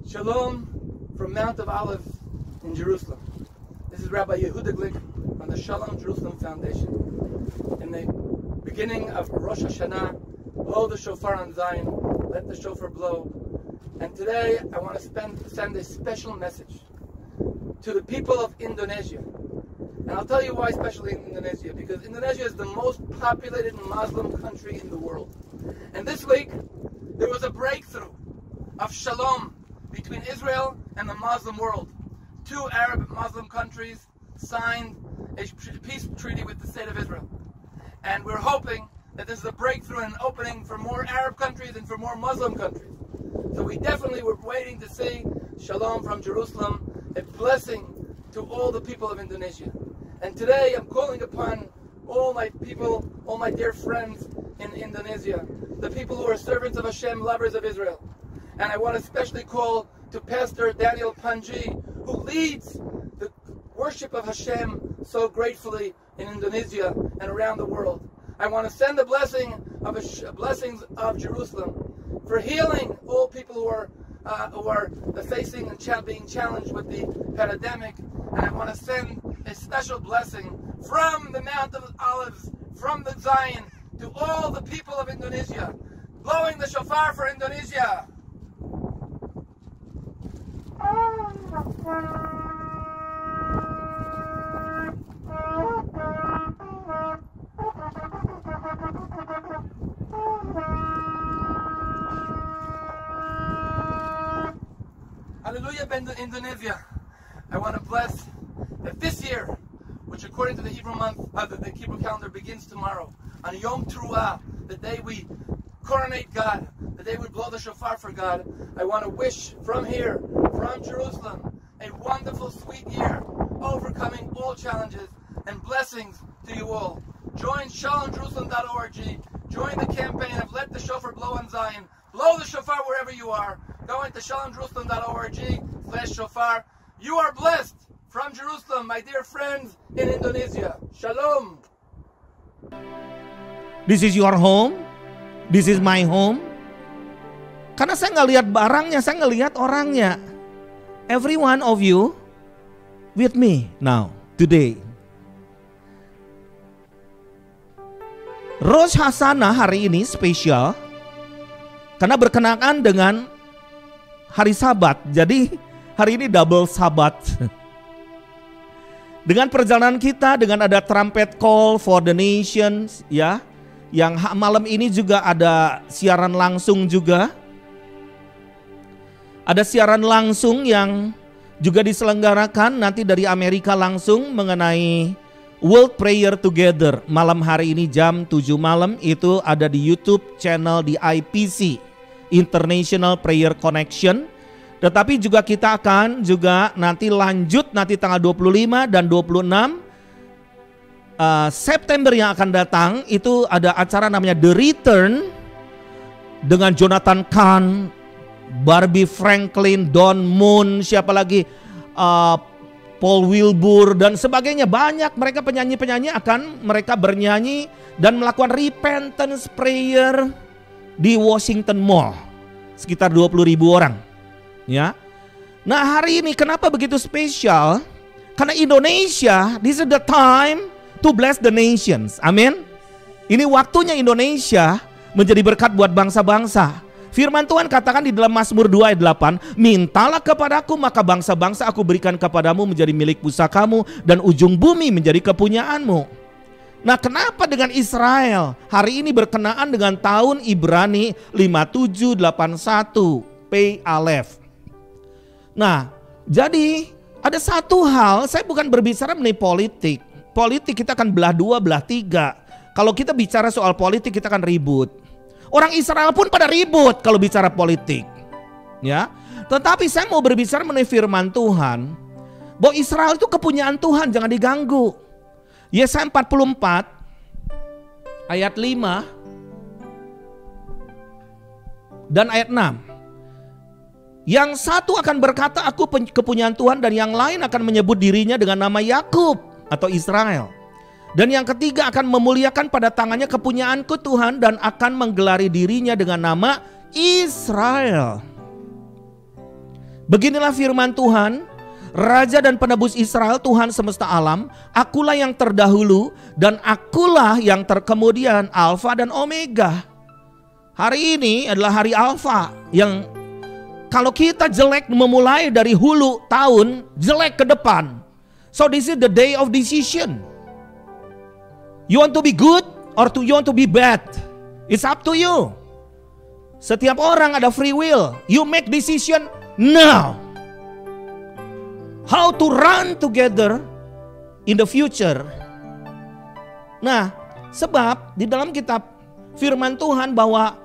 Shalom from Mount of Olives in Jerusalem. This is Rabbi Yehuda Glick from the Shalom Jerusalem Foundation. In the beginning of Rosh Hashanah, blow the shofar on Zion, let the shofar blow. And today I want to send a special message to the people of Indonesia. And I'll tell you why especially in Indonesia, because Indonesia is the most populated Muslim country in the world. And this week, there was a breakthrough of shalom between Israel and the Muslim world. Two Arab Muslim countries signed a peace treaty with the state of Israel. And we're hoping that this is a breakthrough and an opening for more Arab countries and for more Muslim countries. So we definitely were waiting to see shalom from Jerusalem, a blessing to all the people of Indonesia. And today I'm calling upon all my people, all my dear friends in Indonesia, the people who are servants of Hashem, lovers of Israel. And I want to especially call to Pastor Daniel Panji, who leads the worship of Hashem so gratefully in Indonesia and around the world. I want to send the blessings of Jerusalem for healing all people who are facing and being challenged with the pandemic. And I want to send a special blessing from the Mount of Olives, from the Zion, to all the people of Indonesia. Blowing the shofar for Indonesia. Hallelujah, Indonesia. I want to bless that this year, which according to the Hebrew the Hebrew calendar begins tomorrow, on Yom Teruah, the day we coronate God, the day we blow the shofar for God, I want to wish from here, from Jerusalem, a wonderful, sweet year, overcoming all challenges and blessings to you all. Join shalomjerusalem.org. Join the campaign of Let the Shofar Blow on Zion. Blow the shofar wherever you are. Go into shalomjerusalem.org/shofar. You are blessed from Jerusalem, my dear friends in Indonesia. Shalom. This is your home. This is my home. Karena saya nggak lihat barangnya, saya ngelihat orangnya. Every one of you with me now, today. Rosh Hashanah hari ini spesial karena berkenaan dengan hari Sabat. Jadi hari ini double Sabat. Dengan perjalanan kita, dengan ada trumpet call for the nations, ya. Yang malam ini juga ada siaran langsung juga. Ada siaran langsung yang juga diselenggarakan nanti dari Amerika langsung mengenai World Prayer Together. Malam hari ini jam 7 malam itu ada di YouTube channel di IPC, International Prayer Connection. Tetapi juga kita akan juga nanti lanjut nanti tanggal 25 dan 26 September yang akan datang itu ada acara namanya The Return dengan Jonathan Kahn, Barbie Franklin, Don Moon, siapa lagi, Paul Wilbur dan sebagainya. Banyak mereka penyanyi-penyanyi akan mereka bernyanyi dan melakukan repentance prayer di Washington Mall. Sekitar 20.000 orang. Ya. Nah, hari ini kenapa begitu spesial? Karena Indonesia, this is the time to bless the nations. Amin. Ini waktunya Indonesia menjadi berkat buat bangsa-bangsa. Firman Tuhan katakan di dalam Mazmur 2 ayat 8, mintalah kepadaku maka bangsa-bangsa aku berikan kepadamu menjadi milik pusakamu dan ujung bumi menjadi kepunyaanmu. Nah, kenapa dengan Israel? Hari ini berkenaan dengan tahun Ibrani 5781 P Alef. Nah, jadi ada satu hal, saya bukan berbicara mengenai politik. Politik kita akan belah dua, belah tiga. Kalau kita bicara soal politik kita akan ribut. Orang Israel pun pada ribut kalau bicara politik. Ya. Tetapi saya mau berbicara mengenai firman Tuhan. Bahwa Israel itu kepunyaan Tuhan, jangan diganggu. Yesaya 44 ayat 5 dan ayat 6. Yang satu akan berkata aku kepunyaan Tuhan dan yang lain akan menyebut dirinya dengan nama Yakub atau Israel. Dan yang ketiga akan memuliakan pada tangannya kepunyaanku Tuhan dan akan menggelari dirinya dengan nama Israel. Beginilah firman Tuhan, Raja dan penebus Israel, Tuhan semesta alam, akulah yang terdahulu dan akulah yang terkemudian, Alfa dan Omega. Hari ini adalah hari Alfa, yang kalau kita jelek memulai dari hulu tahun, jelek ke depan. So this is the day of decision. You want to be good or you want to be bad? It's up to you. Setiap orang ada free will. You make decision now. How to run together in the future. Nah, sebab di dalam kitab firman Tuhan bahwa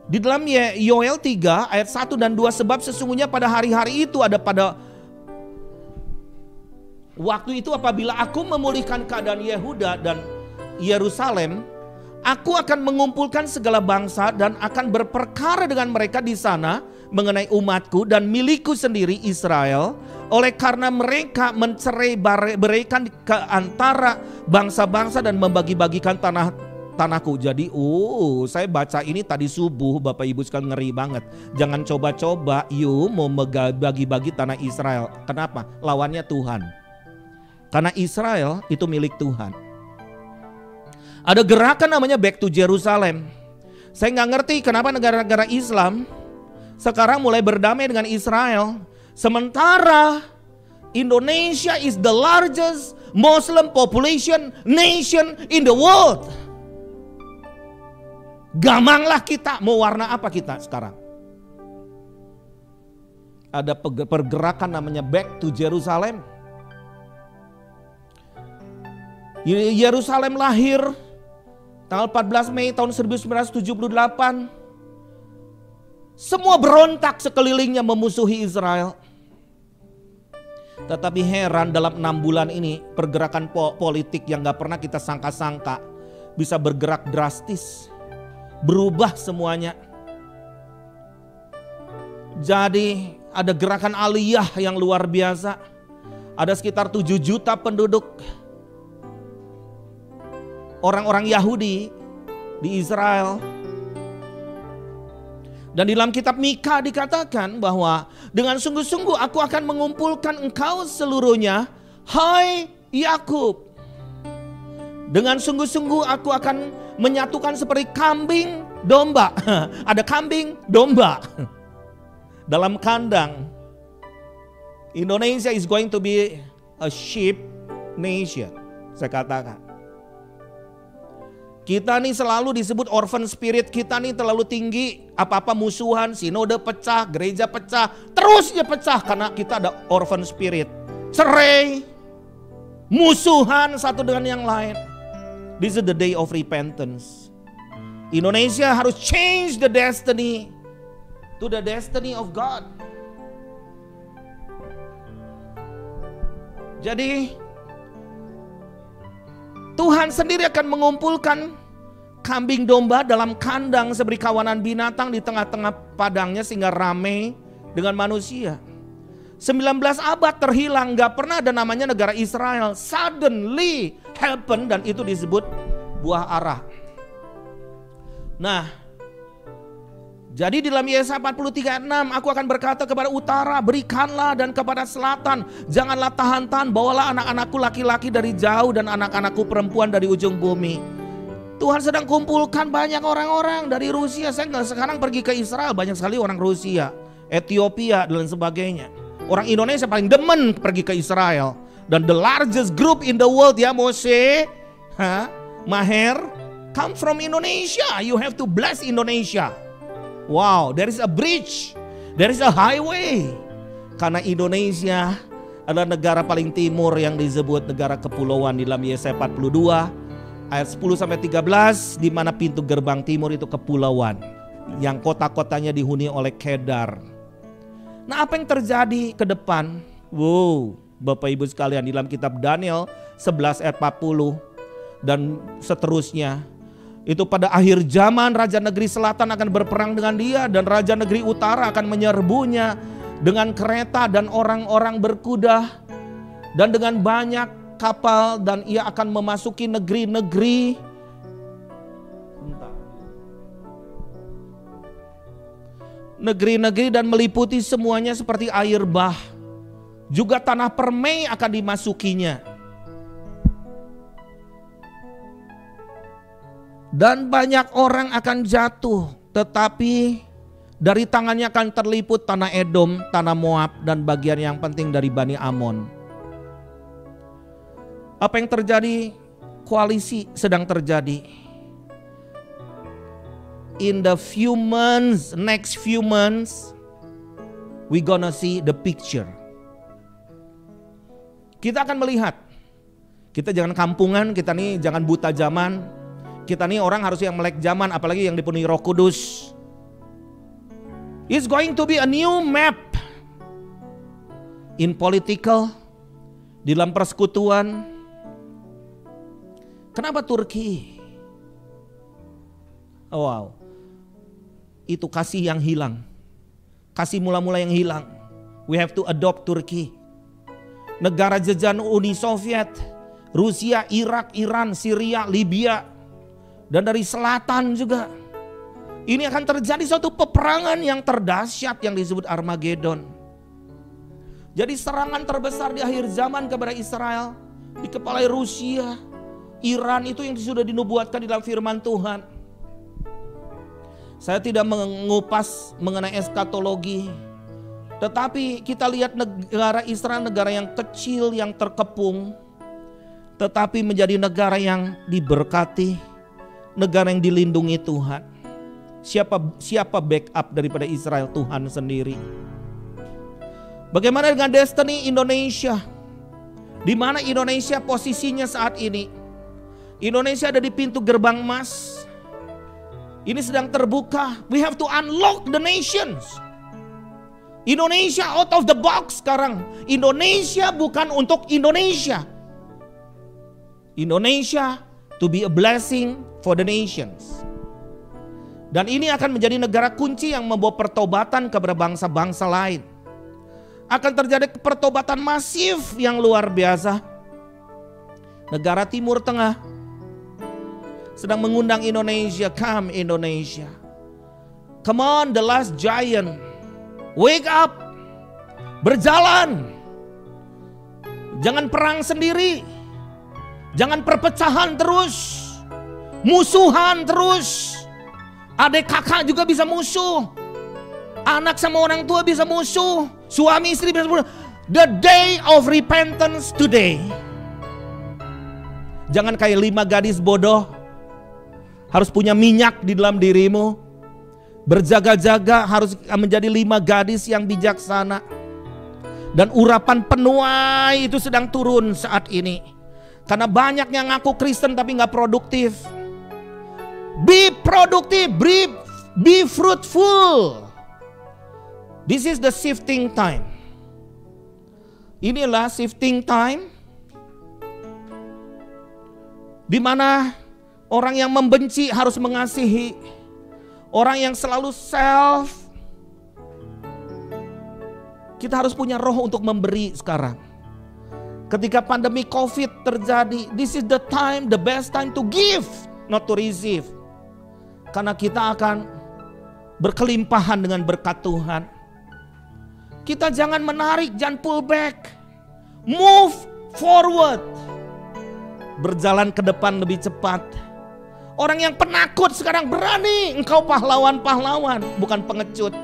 di dalam Yoel 3 ayat 1 dan 2, sebab sesungguhnya pada hari-hari itu ada pada waktu itu apabila aku memulihkan keadaan Yehuda dan Yerusalem, aku akan mengumpulkan segala bangsa dan akan berperkara dengan mereka di sana mengenai umatku dan milikku sendiri Israel, oleh karena mereka mencerai-beraikan ke antara bangsa-bangsa dan membagi-bagikan tanahku. Jadi saya baca ini tadi subuh, Bapak Ibu sekalian, ngeri banget. Jangan coba-coba mau bagi-bagi tanah Israel. Kenapa? Lawannya Tuhan. Karena Israel itu milik Tuhan. Ada gerakan namanya Back to Jerusalem. Saya nggak ngerti kenapa negara-negara Islam sekarang mulai berdamai dengan Israel. Sementara Indonesia is the largest Muslim population nation in the world. Gamanglah kita, mau warna apa kita sekarang? Ada pergerakan namanya Back to Jerusalem. Yerusalem lahir tanggal 14 Mei tahun 1978. Semua berontak sekelilingnya memusuhi Israel. Tetapi heran, dalam 6 bulan ini pergerakan politik yang gak pernah kita sangka-sangka bisa bergerak drastis. Berubah semuanya. Jadi ada gerakan aliyah yang luar biasa. Ada sekitar 7 juta penduduk orang-orang Yahudi di Israel. Dan di dalam kitab Mika dikatakan bahwa dengan sungguh-sungguh aku akan mengumpulkan engkau seluruhnya, hai Yakub. Dengan sungguh-sungguh aku akan menyatukan seperti kambing domba. Ada kambing domba dalam kandang. Indonesia is going to be a sheep nation, saya katakan. Kita nih selalu disebut orphan spirit, kita nih terlalu tinggi. Apa-apa musuhan, sinode pecah, gereja pecah, terusnya pecah karena kita ada orphan spirit. Cerai, musuhan satu dengan yang lain. This is the day of repentance. Indonesia harus change the destiny to the destiny of God. Jadi Tuhan sendiri akan mengumpulkan kambing domba dalam kandang seperti kawanan binatang di tengah-tengah padangnya sehingga ramai dengan manusia. 19 abad terhilang, gak pernah ada namanya negara Israel. Suddenly happen, dan itu disebut buah arah. Nah, jadi di dalam Yesaya 43:6, aku akan berkata kepada utara, berikanlah, dan kepada selatan, janganlah tahan-tahan, bawalah anak-anakku laki-laki dari jauh dan anak-anakku perempuan dari ujung bumi. Tuhan sedang kumpulkan banyak orang-orang dari Rusia. Saya sekarang pergi ke Israel, banyak sekali orang Rusia, Ethiopia dan sebagainya. Orang Indonesia paling demen pergi ke Israel. Dan the largest group in the world, ya Mose, Maher, come from Indonesia. You have to bless Indonesia. Wow, there is a bridge, there is a highway. Karena Indonesia adalah negara paling timur yang disebut negara kepulauan di dalam Yesaya 42 ayat 10-13, di mana pintu gerbang timur itu kepulauan yang kota-kotanya dihuni oleh Kedar. Nah, apa yang terjadi ke depan? Wow, Bapak Ibu sekalian, di dalam kitab Daniel 11 ayat 40 dan seterusnya. Itu pada akhir zaman Raja Negeri Selatan akan berperang dengan dia, dan Raja Negeri Utara akan menyerbunya dengan kereta dan orang-orang berkuda dan dengan banyak kapal, dan ia akan memasuki negeri-negeri. negeri-negeri dan meliputi semuanya seperti air bah. Juga tanah permai akan dimasukinya. Dan banyak orang akan jatuh, tetapi dari tangannya akan terliput tanah Edom, tanah Moab, dan bagian yang penting dari Bani Amon. Apa yang terjadi? Koalisi sedang terjadi. In the few months, next few months, we gonna see the picture. Kita akan melihat. Kita jangan kampungan, kita nih jangan buta zaman. Kita nih orang harus yang melek zaman, apalagi yang dipenuhi Roh Kudus. It's going to be a new map. In political, di dalam persekutuan. Kenapa Turki? Oh, wow. Itu kasih yang hilang. Kasih mula-mula yang hilang. We have to adopt Turki. Negara jajahan Uni Soviet, Rusia, Irak, Iran, Syria, Libya, dan dari selatan juga. Ini akan terjadi suatu peperangan yang terdahsyat yang disebut Armageddon. Jadi serangan terbesar di akhir zaman kepada Israel dikepalai Rusia, Iran, itu yang sudah dinubuatkan di dalam firman Tuhan. Saya tidak mengupas mengenai eskatologi, tetapi kita lihat negara Israel, negara yang kecil, yang terkepung, tetapi menjadi negara yang diberkati, negara yang dilindungi Tuhan. Siapa backup daripada Israel? Tuhan sendiri. Bagaimana dengan destiny Indonesia? Di mana Indonesia posisinya saat ini? Indonesia ada di pintu gerbang emas. Ini sedang terbuka. We have to unlock the nations. Indonesia out of the box sekarang. Indonesia bukan untuk Indonesia. Indonesia to be a blessing for the nations. Dan ini akan menjadi negara kunci yang membawa pertobatan kepada bangsa-bangsa lain. Akan terjadi pertobatan masif yang luar biasa. Negara Timur Tengah sedang mengundang Indonesia. Come Indonesia. Come on, the last giant. Wake up. Berjalan. Jangan perang sendiri. Jangan perpecahan terus. Musuhan terus. Adik kakak juga bisa musuh. Anak sama orang tua bisa musuh. Suami istri bisa musuh. The day of repentance today. Jangan kayak 5 gadis bodoh. Harus punya minyak di dalam dirimu. Berjaga-jaga harus menjadi 5 gadis yang bijaksana. Dan urapan penuai itu sedang turun saat ini. Karena banyak yang ngaku Kristen tapi gak produktif. Be produktif, be fruitful. This is the shifting time. Inilah shifting time. Di mana orang yang membenci harus mengasihi. Orang yang selalu self. Kita harus punya roh untuk memberi sekarang. Ketika pandemi COVID terjadi, this is the time, the best time to give, not to receive. Karena kita akan berkelimpahan dengan berkat Tuhan. Kita jangan menarik, jangan pull back. Move forward. Berjalan ke depan lebih cepat. Orang yang penakut sekarang berani. Engkau pahlawan-pahlawan, bukan pengecut.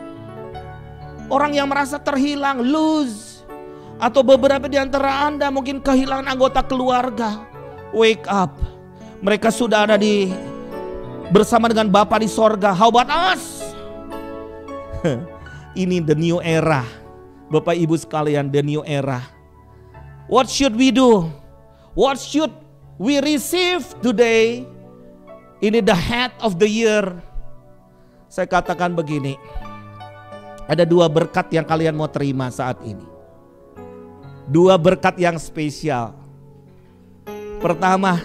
Orang yang merasa terhilang, lose. Atau beberapa di antara Anda mungkin kehilangan anggota keluarga. Wake up. Mereka sudah ada bersama dengan Bapa di sorga. How about us? Ini the new era. Bapak Ibu sekalian, the new era. What should we do? What should we receive today? Ini the head of the year. Saya katakan begini. Ada 2 berkat yang kalian mau terima saat ini. 2 berkat yang spesial. Pertama,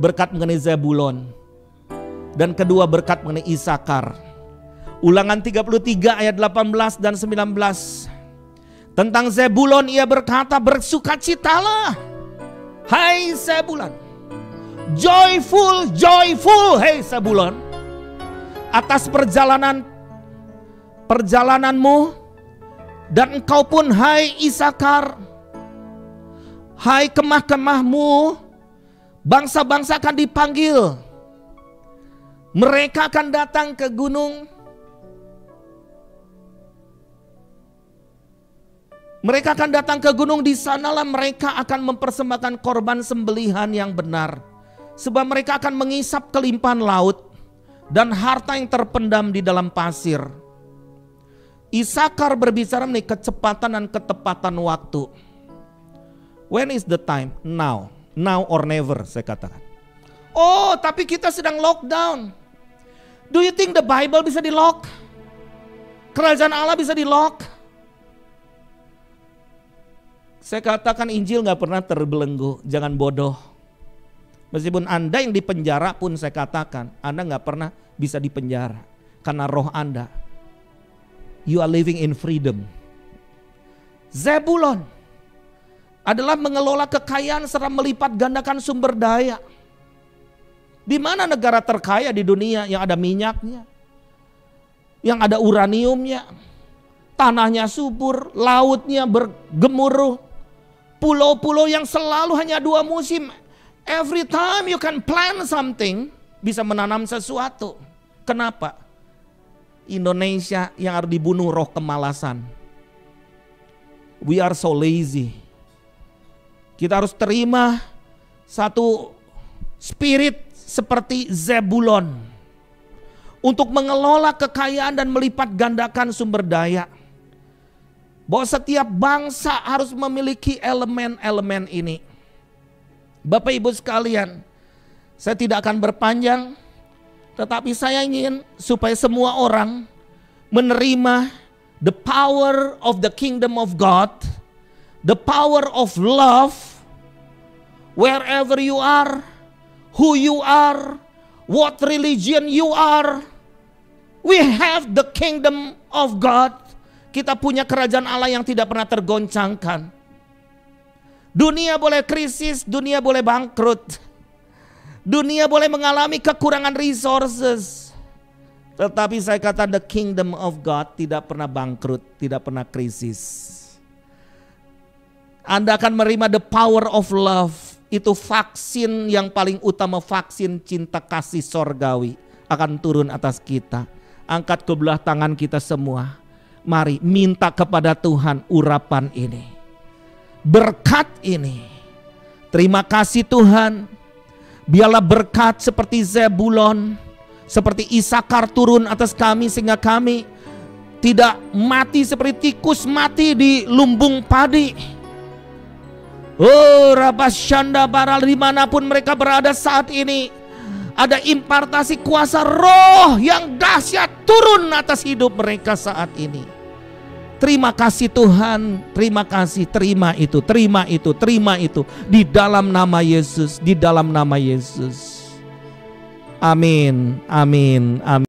berkat mengenai Zebulon. Dan kedua, berkat mengenai Isakar. Ulangan 33 ayat 18 dan 19. Tentang Zebulon ia berkata, bersukacitalah, hai Zebulon. Joyful, joyful, hai Zebulon. Atas perjalanan perjalananmu. Dan engkau pun hai Isakar, hai kemah-kemahmu, bangsa-bangsa akan dipanggil. Mereka akan datang ke gunung. Mereka akan datang ke gunung, di sanalah mereka akan mempersembahkan korban sembelihan yang benar. Sebab mereka akan mengisap kelimpahan laut dan harta yang terpendam di dalam pasir. Isakar berbicara mengenai kecepatan dan ketepatan waktu. When is the time? Now. Now or never, saya katakan. Oh, tapi kita sedang lockdown. Do you think the Bible bisa di-lock? Kerajaan Allah bisa di-lock? Saya katakan Injil gak pernah terbelenggu, jangan bodoh. Meskipun Anda yang dipenjara pun saya katakan, Anda gak pernah bisa dipenjara. Karena roh Anda, you are living in freedom. Zebulon adalah mengelola kekayaan serta melipat gandakan sumber daya. Di mana negara terkaya di dunia yang ada minyaknya, yang ada uraniumnya, tanahnya subur, lautnya bergemuruh, pulau-pulau yang selalu hanya 2 musim. Every time you can plant something, bisa menanam sesuatu. Kenapa? Indonesia yang harus dibunuh roh kemalasan. We are so lazy. Kita harus terima satu spirit seperti Zebulon untuk mengelola kekayaan dan melipat gandakan sumber daya. Bahwa setiap bangsa harus memiliki elemen-elemen ini. Bapak Ibu sekalian, saya tidak akan berpanjang, tetapi saya ingin supaya semua orang menerima the power of the kingdom of God, the power of love, wherever you are, who you are, what religion you are. We have the kingdom of God. Kita punya kerajaan Allah yang tidak pernah tergoncangkan. Dunia boleh krisis, dunia boleh bangkrut. Dunia boleh mengalami kekurangan resources. Tetapi saya kata the kingdom of God tidak pernah bangkrut, tidak pernah krisis. Anda akan menerima the power of love. Itu vaksin yang paling utama, vaksin cinta kasih sorgawi akan turun atas kita. Angkat kebelah tangan kita semua. Mari minta kepada Tuhan urapan ini, berkat ini. Terima kasih Tuhan. Biarlah berkat seperti Zebulon, seperti Isakar turun atas kami, sehingga kami tidak mati seperti tikus mati di lumbung padi. Oh Rabasyanda Baral, dimanapun mereka berada saat ini, ada impartasi kuasa roh yang dahsyat turun atas hidup mereka saat ini. Terima kasih Tuhan, terima kasih, terima itu, terima itu, terima itu. Di dalam nama Yesus, di dalam nama Yesus. Amin, amin, amin.